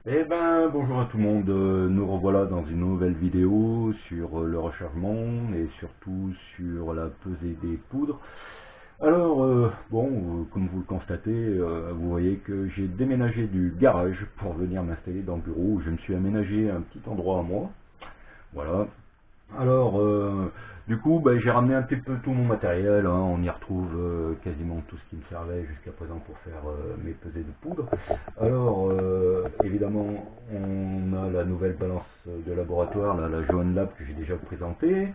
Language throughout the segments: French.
Eh ben, bonjour à tout le monde, nous revoilà dans une nouvelle vidéo sur le rechargement et surtout sur la pesée des poudres. Alors, comme vous le constatez, vous voyez que j'ai déménagé du garage pour venir m'installer dans le bureau où je me suis aménagé un petit endroit à moi. Voilà, alors, du coup, j'ai ramené un petit peu tout mon matériel, hein. On y retrouve quasiment tout ce qui me servait jusqu'à présent pour faire mes pesées de poudre. Alors, évidemment, on a la nouvelle balance de laboratoire, là, la Johan Lab que j'ai déjà présentée.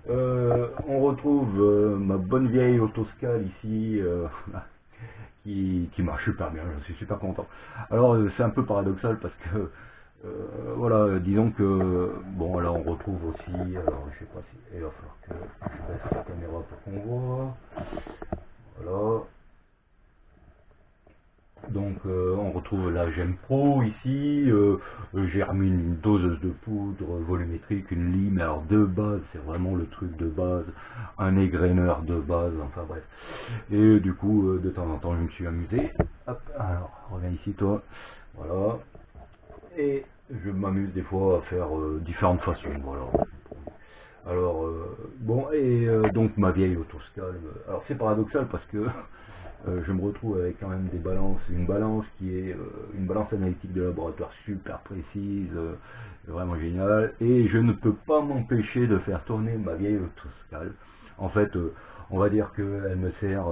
On retrouve ma bonne vieille autoscale ici, qui marche super bien, je suis super content. Alors, c'est un peu paradoxal parce que voilà, disons que bon, là on retrouve aussi, alors je sais pas si il va falloir que je baisse la caméra pour qu'on voit. Voilà, donc on retrouve la Gem Pro ici. J'ai remis une doseuse de poudre volumétrique, une lime, alors de base, c'est vraiment le truc de base, un égraineur de base, enfin bref. Et du coup, de temps en temps, je me suis amusé. Hop, alors reviens ici toi. Voilà. Et je m'amuse des fois à faire différentes façons. Voilà. Alors, donc ma vieille autoscale. Alors c'est paradoxal parce que je me retrouve avec quand même des balances, une balance qui est une balance analytique de laboratoire super précise, vraiment géniale, et je ne peux pas m'empêcher de faire tourner ma vieille autoscale. En fait, on va dire qu'elle me sert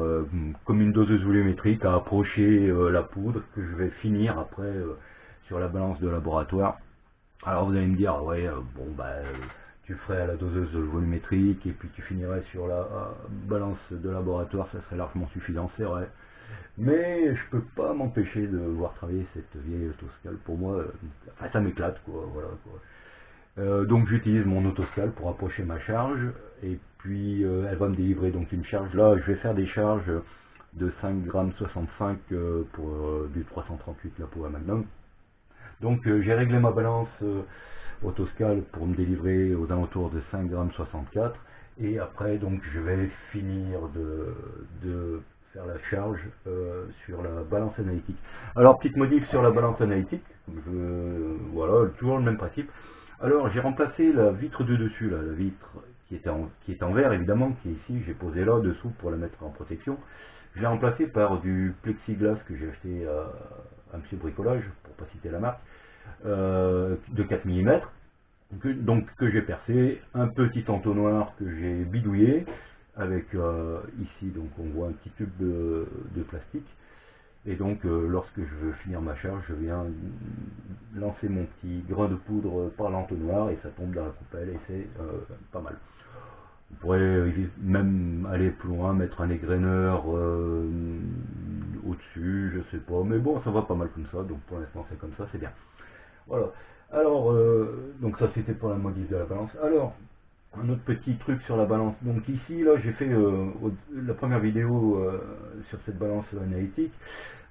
comme une doseuse volumétrique à approcher la poudre que je vais finir après sur la balance de laboratoire. Alors vous allez me dire, ouais, tu ferais à la doseuse volumétrique et puis tu finirais sur la balance de laboratoire, ça serait largement suffisant, c'est vrai. Mais je peux pas m'empêcher de voir travailler cette vieille autoscale. Pour moi, enfin, ça m'éclate, quoi, voilà, quoi. Donc j'utilise mon autoscale pour approcher ma charge et puis elle va me délivrer donc une charge. Là, je vais faire des charges de 5,65 g pour du 338 la pour Magnum. Donc j'ai réglé ma balance autoscale pour me délivrer aux alentours de 5,64 g. Et après, donc, je vais finir de faire la charge sur la balance analytique. Alors, petite modif sur la balance analytique. Voilà, toujours le même principe. Alors, j'ai remplacé la vitre de dessus, là, la vitre qui est en verre, évidemment, qui est ici. J'ai posé là, dessous, pour la mettre en protection. Je l'ai remplacé par du plexiglas que j'ai acheté à Monsieur Bricolage, pour pas citer la marque, de 4 mm, que j'ai percé, un petit entonnoir que j'ai bidouillé, avec ici, donc on voit un petit tube de plastique, et donc lorsque je veux finir ma charge, je viens lancer mon petit grain de poudre par l'entonnoir, et ça tombe dans la coupelle, et c'est pas mal. On pourrait même aller plus loin, mettre un égraineur au-dessus, je sais pas, mais bon, ça va pas mal comme ça, donc pour l'instant c'est comme ça, c'est bien. Voilà. Alors, donc ça c'était pour la modif de la balance. Alors, un autre petit truc sur la balance. Donc ici, là, j'ai fait la première vidéo sur cette balance analytique.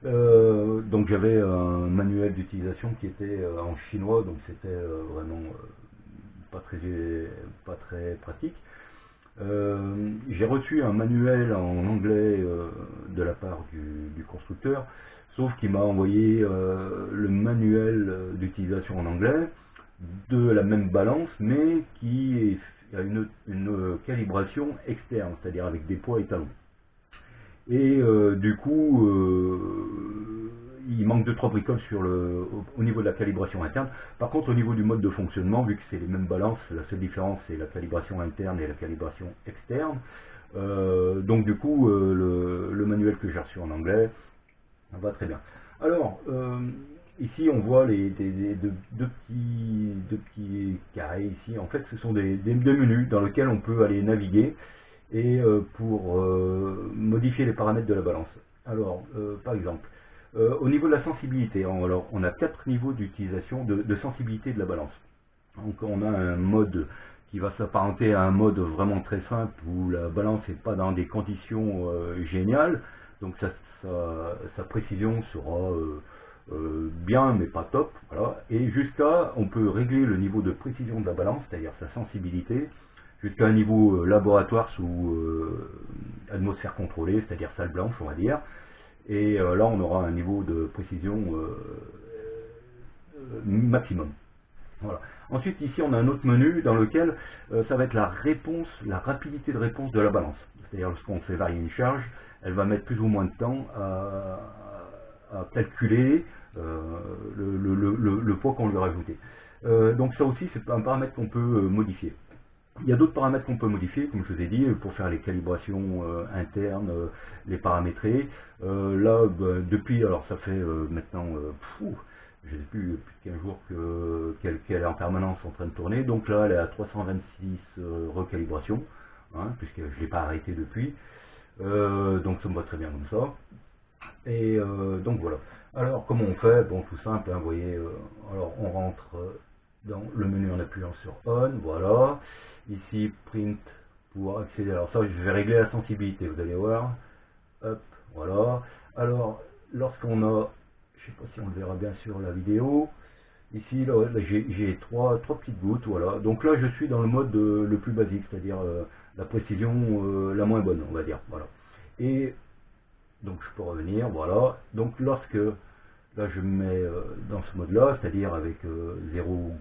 Donc j'avais un manuel d'utilisation qui était en chinois, donc c'était vraiment pas très pratique. J'ai reçu un manuel en anglais de la part du constructeur, sauf qu'il m'a envoyé le manuel d'utilisation en anglais de la même balance, mais a une calibration externe, c'est-à-dire avec des poids et talons. Et du coup, il manque deux trois bricoles au niveau de la calibration interne. Par contre, au niveau du mode de fonctionnement, vu que c'est les mêmes balances, la seule différence c'est la calibration interne et la calibration externe. Donc du coup, le manuel que j'ai reçu en anglais va très bien. Alors, ici on voit deux petits carrés ici. En fait, ce sont des menus dans lesquels on peut aller naviguer et pour modifier les paramètres de la balance. Alors, par exemple, au niveau de la sensibilité, alors, on a quatre niveaux d'utilisation de sensibilité de la balance. Donc on a un mode qui va s'apparenter à un mode vraiment très simple où la balance n'est pas dans des conditions géniales, donc sa précision sera bien mais pas top, voilà. Et jusqu'à, on peut régler le niveau de précision de la balance, c'est-à-dire sa sensibilité, jusqu'à un niveau laboratoire sous atmosphère contrôlée, c'est-à-dire salle blanche on va dire, et là on aura un niveau de précision maximum. Voilà. Ensuite, ici, on a un autre menu dans lequel ça va être la réponse, la rapidité de réponse de la balance. C'est-à-dire, lorsqu'on fait varier une charge, elle va mettre plus ou moins de temps à calculer le poids qu'on lui a rajouté. Donc ça aussi, c'est un paramètre qu'on peut modifier. Il y a d'autres paramètres qu'on peut modifier, comme je vous ai dit, pour faire les calibrations internes, les paramétrer. Là, depuis, alors ça fait maintenant, je ne sais plus 15 jours qu'elle est en permanence en train de tourner. Donc là, elle est à 326 recalibrations, hein, puisque je ne l'ai pas arrêté depuis. Donc ça me va très bien comme ça. Et donc voilà. Alors comment on fait? Bon, tout simple, hein, vous voyez, alors on rentre dans le menu en appuyant sur On, voilà. Ici, print pour accéder. Alors ça, je vais régler la sensibilité, vous allez voir. Hop, voilà. Alors, lorsqu'on a, je sais pas si on le verra bien sur la vidéo, ici, là, j'ai trois petites gouttes, voilà. Donc là, je suis dans le mode le plus basique, c'est-à-dire la précision la moins bonne, on va dire, voilà. Et donc je peux revenir, voilà. Donc lorsque, là je me mets dans ce mode là, c'est-à-dire avec 0,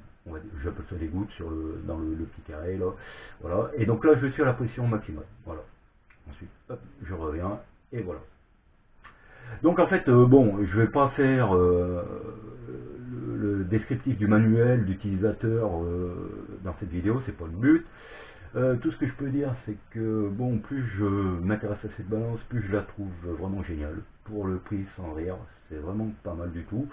j'appelle ça des gouttes dans le petit carré là, voilà. Et donc là je suis à la position maximale, voilà. Ensuite, hop, je reviens, et voilà. Donc en fait, bon, je vais pas faire le descriptif du manuel d'utilisateur dans cette vidéo, c'est pas le but. Tout ce que je peux dire, c'est que bon, plus je m'intéresse à cette balance, plus je la trouve vraiment géniale. Pour le prix, sans rire, c'est vraiment pas mal du tout.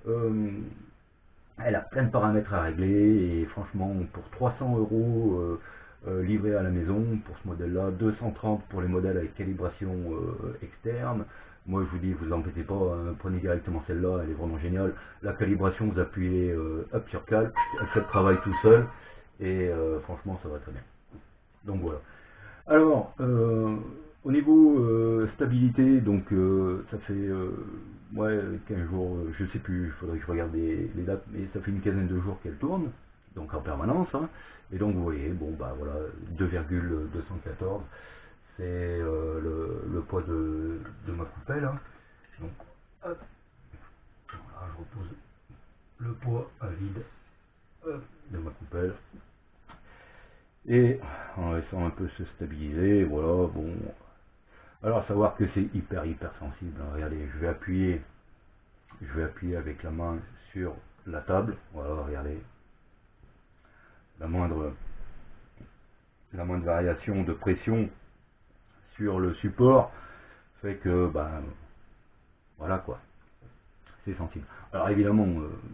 Elle a plein de paramètres à régler et franchement, pour 300 € livré à la maison pour ce modèle-là, 230 pour les modèles avec calibration externe. Moi, je vous dis, vous embêtez pas, hein, prenez directement celle-là, elle est vraiment géniale. La calibration, vous appuyez up sur cal, elle fait le travail tout seul et franchement, ça va très bien. Donc voilà. Alors, au niveau stabilité, donc ça fait ouais, 15 jours, je sais plus, il faudrait que je regarde les dates, mais ça fait une quinzaine de jours qu'elle tourne, donc en permanence. Hein, et donc vous voyez, bon bah voilà, 2,214, c'est le poids de ma coupelle. Hein. Donc, hop, voilà, je repose le poids à vide hop, de ma coupelle. Et en laissant un peu se stabiliser, voilà, bon. Alors à savoir que c'est hyper sensible, hein. Regardez, je vais appuyer avec la main sur la table, voilà, regardez. La moindre variation de pression sur le support fait que, ben, voilà quoi, c'est sensible. Alors évidemment,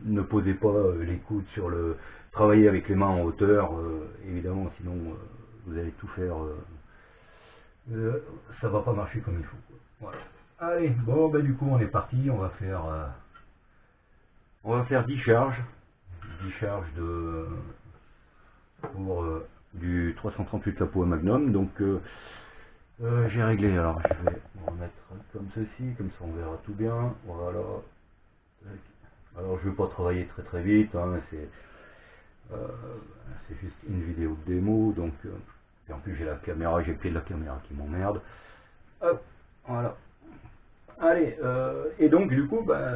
ne posez pas les coudes sur le... Travaillez avec les mains en hauteur, évidemment, sinon vous allez tout faire... ça va pas marcher comme il faut. Voilà. Allez, bon, ben du coup, on est parti, on va faire 10 charges. 10 charges pour du 338 Capo à Magnum. Donc, j'ai réglé, alors je vais me remettre comme ceci, comme ça on verra tout bien. Voilà. Alors je ne vais pas travailler très vite, hein, c'est juste une vidéo de démo, donc et en plus j'ai la caméra, j'ai le pied de la caméra qui m'emmerde. Hop, voilà. Allez, et donc du coup, bah,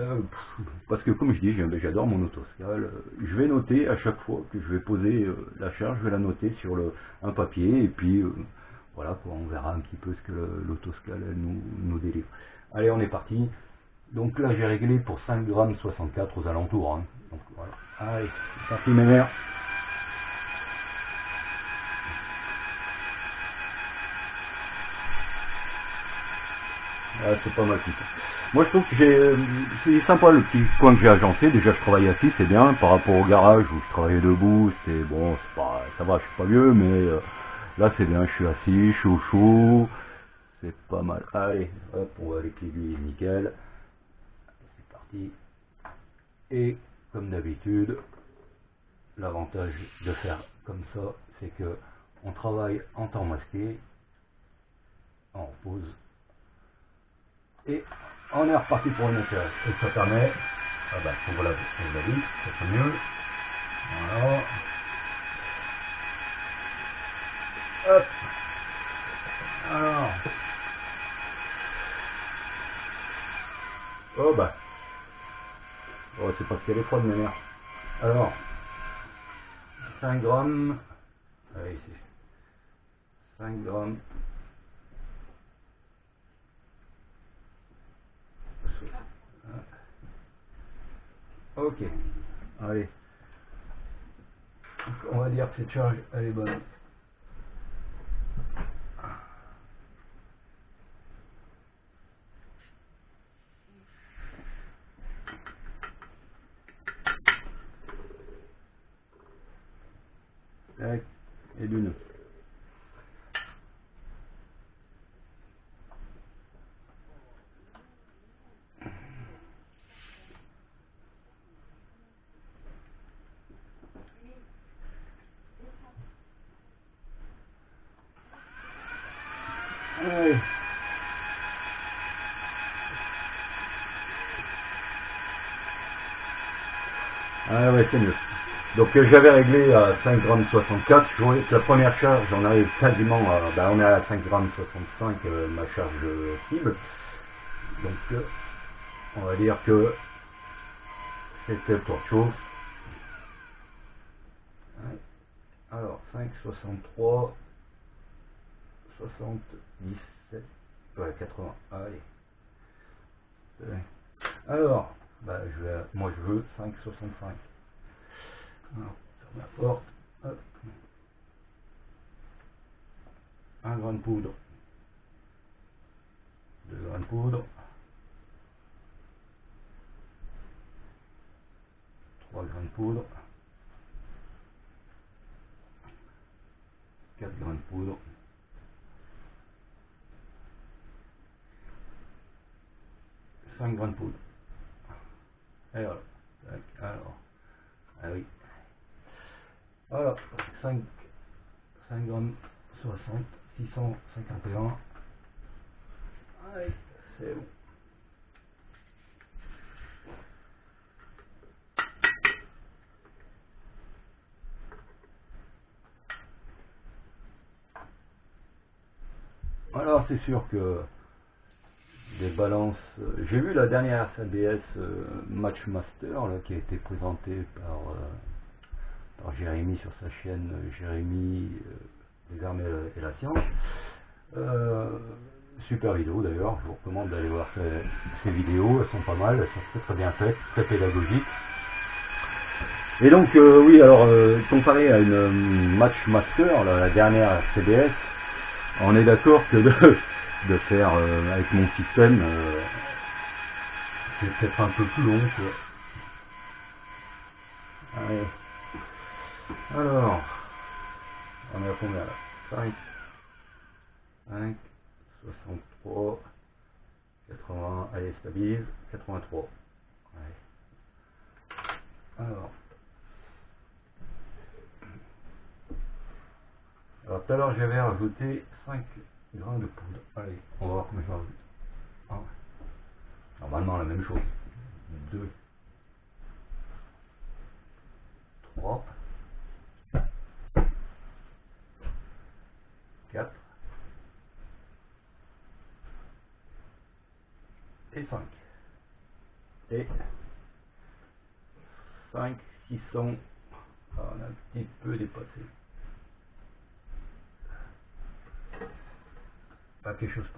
parce que comme je dis, j'adore mon autoscale, je vais noter à chaque fois que je vais poser la charge, je vais la noter sur un papier, et puis voilà, quoi, on verra un petit peu ce que l'autoscale nous délivre. Allez, on est parti. Donc là, j'ai réglé pour 5,64 g aux alentours. Hein. Donc voilà. Allez, c'est parti mes mères. Ah, c'est pas mal tout ça. Moi je trouve que c'est sympa le petit coin que j'ai agencé. Déjà je travaille assis, c'est bien, par rapport au garage où je travaillais debout, c'est bon, c'est pas, ça va, je suis pas vieux, mais là c'est bien, je suis assis, je suis au chaud, c'est pas mal. Allez, hop, on va avec l'aiguille, nickel. C'est parti. Et comme d'habitude, l'avantage de faire comme ça, c'est que on travaille en temps masqué, on repose. Et on est reparti pour une échelle. Et ça permet, ah bah, on la vis, ça fait mieux. Voilà. Hop. Alors. Oh bah. Oh, c'est parce qu'elle est froide, ma mère. Alors, 5 grammes, allez ici, 5 grammes, ok, allez, donc, on va dire que cette charge elle est bonne. Tac, et d'une. Allez. Ah ouais, c'est mieux. Donc j'avais réglé à 5 grammes 64. Je voyais que la première charge, j'en arrive quasiment à, on est à 5 grammes 65, ma charge cible. Donc on va dire que c'était le tour de chauffe. Ouais. Alors 5, 63, 77, ouais 80. Allez. Alors, moi je veux 5, 65. Alors, sur la porte, hop. 1 grain de poudre, 2 grains de poudre, 3 grains de poudre, 4 grains de poudre, 5 grains de poudre. Et voilà. Alors, ah oui. Voilà, 5 grammes 60, 651. Allez, c'est bon. Alors c'est sûr que des balances. J'ai vu la dernière RCBS Matchmaster là, qui a été présentée par Jérémy sur sa chaîne Jérémy les armes et la science. Super vidéo d'ailleurs, je vous recommande d'aller voir ces vidéos, elles sont pas mal, elles sont très très bien faites, très pédagogiques. Et donc oui, alors comparé à une Matchmaster, la dernière CBS, on est d'accord que de faire avec mon système, c'est peut-être un peu plus long. Allez. Alors, on est à combien là? 5, 5, 63, 80, allez, stabilise, 83. Allez. Alors tout à l'heure j'avais rajouté 5 grains de poudre. Allez, on va voir combien je rajoute. 1. Normalement la même chose. 2, 3, 4 et 5. Et 5, 600. On a un petit peu dépassé. Pas quelque chose.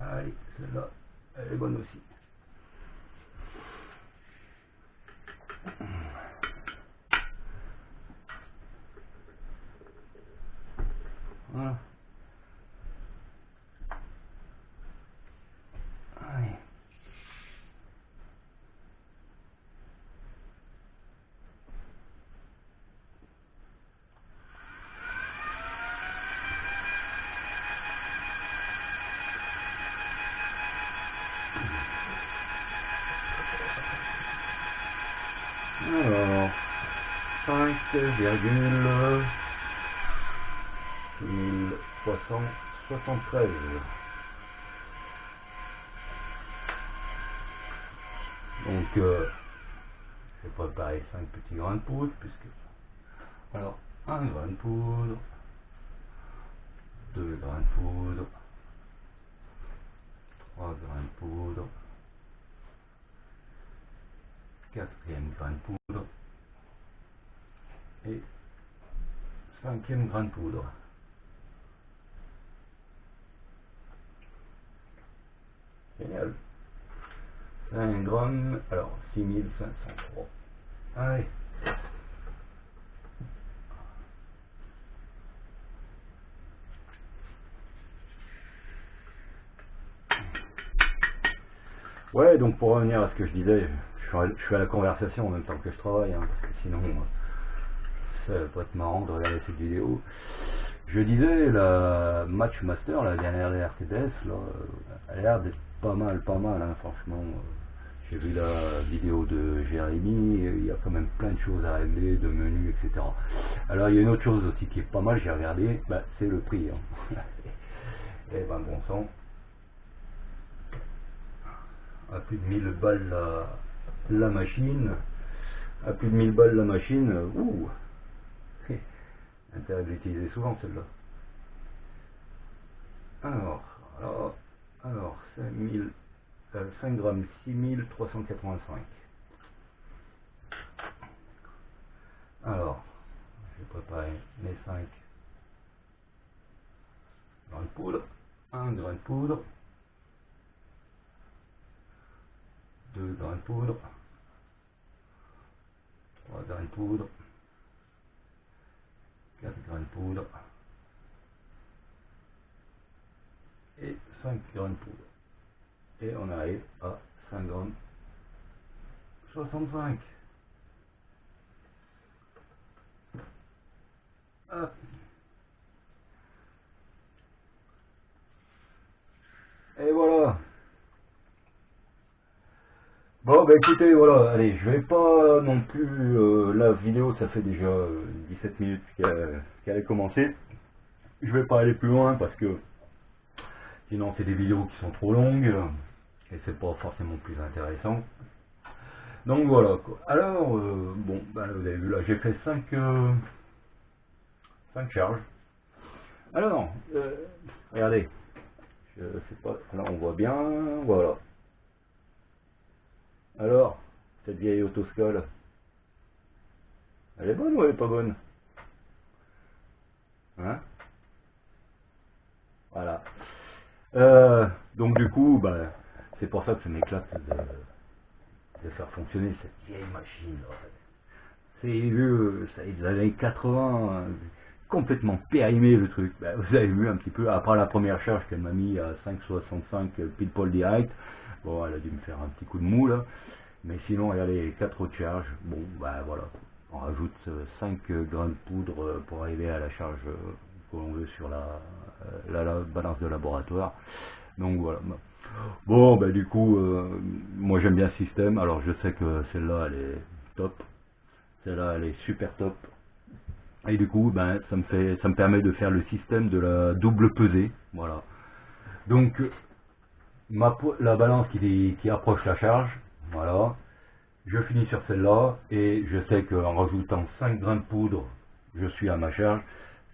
Allez, celle-là, elle est bonne aussi. Voilà. Allez. Alors, 5,1373. Donc, je vais préparer 5 petits grains de poudre, puisque... Alors, 1 grain de poudre, 2 grains de poudre, 3 grains de poudre, 4e grain de poudre, Et 5e grain de poudre. Génial. 5 grammes, alors 6503. Allez. Ouais, donc pour revenir à ce que je disais, je fais la conversation en même temps que je travaille, hein, parce que sinon ça va pas être marrant de regarder cette vidéo. Je disais, la Match Master, la dernière RTDS, là, elle a l'air d'être pas mal, hein, franchement. J'ai vu la vidéo de Jérémy, il y a quand même plein de choses à régler, de menus, etc. Alors il y a une autre chose aussi qui est pas mal, j'ai regardé, bah, c'est le prix. Hein. Et ben bon sang, à plus de 1000 balles la machine, à plus de 1000 balles la machine, ouh, intérêt de l'utiliser souvent celle-là. Alors 5000, 5 grammes 6385. Alors, je vais préparer mes 5 grains de poudre, 1 grain de poudre, 2 grains de poudre, 3 grains de poudre, 4 grains de poudre et 5 grains de poudre. Et on arrive à 5 grammes 65. Hop. Et voilà. Bon bah écoutez, voilà, allez, je vais pas non plus, la vidéo ça fait déjà 17 minutes qu'elle a commencé. Je vais pas aller plus loin parce que sinon c'est des vidéos qui sont trop longues et c'est pas forcément plus intéressant. Donc voilà quoi. Alors bon bah, vous avez vu là j'ai fait 5 charges. Alors regardez, je sais pas, là on voit bien, voilà. Alors, cette vieille autoscale, elle est bonne ou elle est pas bonne? Hein? Voilà. Donc du coup, bah, c'est pour ça que ça m'éclate de faire fonctionner cette vieille machine. C'est vieux, ça est des années 80, complètement périmé le truc. Bah, vous avez vu un petit peu, après la première charge qu'elle m'a mis à 5,65 pile poil direct, bon, elle a dû me faire un petit coup de mou là. Mais sinon, regardez les 4 autres charges, bon, bah voilà. On rajoute 5 grains de poudre pour arriver à la charge que l'on veut sur la balance de laboratoire. Donc voilà. Bon, bah du coup, moi j'aime bien ce système. Alors je sais que celle-là, elle est top. Celle-là, elle est super top. Et du coup, ben, ça me permet de faire le système de la double pesée. Voilà. Donc, la balance qui approche la charge, voilà. Je finis sur celle-là et je sais qu'en rajoutant 5 grains de poudre, je suis à ma charge.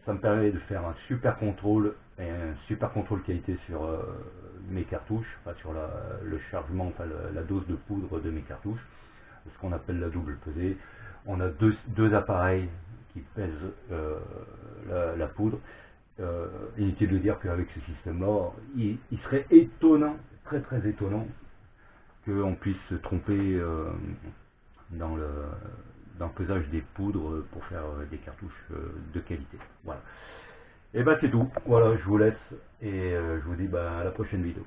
Ça me permet de faire un super contrôle et un super contrôle qualité sur mes cartouches, enfin sur le chargement, enfin la dose de poudre de mes cartouches, ce qu'on appelle la double pesée. On a deux appareils qui pèsent la poudre. Inutile de dire qu'avec ce système-là, il serait étonnant, très très étonnant, qu'on puisse se tromper dans le pesage des poudres pour faire des cartouches de qualité. Voilà. Et bah c'est tout. Voilà, je vous laisse et je vous dis bah, à la prochaine vidéo.